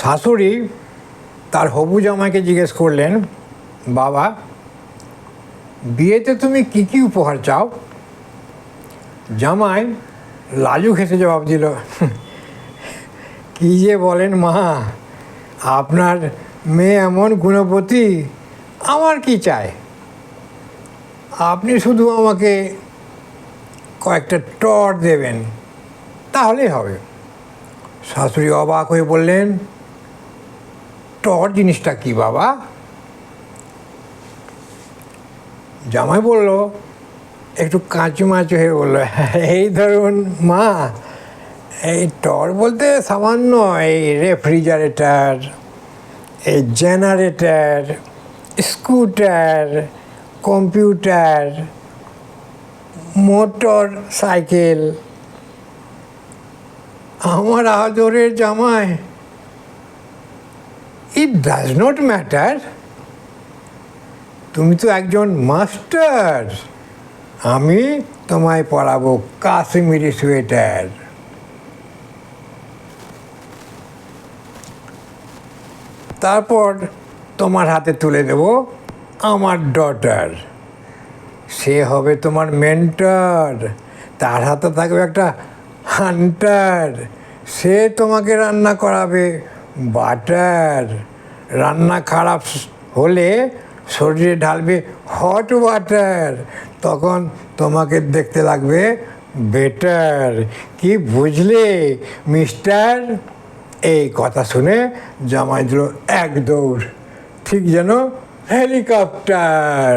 শাশুড়ি তার হবু জামাইকে জিজ্ঞেস করলেন, বাবা, বিয়েতে তুমি কি কি উপহার চাও? জামাই লাজুক হেসে জবাব দিল, কি যে বলেন মা, আপনার মেয়ে এমন গুণবতী, আমার কি চাই? আপনি শুধু আমাকে কয়েকটা টর দেবেন, তাহলেই হবে। শাশুড়ি অবাক হয়ে বললেন, টর জিনিসটা কি বাবা? জামাই বলল, একটু কাঁচু মাচু হয়ে বললো, এই ধরুন মা, এই টর বলতে সামান্য এই রেফ্রিজারেটর, এই generator, scooter, computer, motor cycle. আমার আদরের জামাই, ইট ডাজ নট ম্যাটার, তুমি তো একজন মাস্টার, আমি তোমায় পরাবো কাশ্মীরি সোয়েটার। তারপর তোমার হাতে তুলে দেব আমার ডটার, সে হবে তোমার মেন্টর, তার হাতে থাকবে একটা হান্টার, সে তোমাকে রান্না করাবে বাটার, রান্না খারাপ হলে শরীরে ঢালবে হট ওয়াটার, তখন তোমাকে দেখতে লাগবে বেটার। কি বুঝলে মিস্টার? এই কথা শুনে জামাই দিল এক দৌড়, ঠিক যেন হেলিকপ্টার।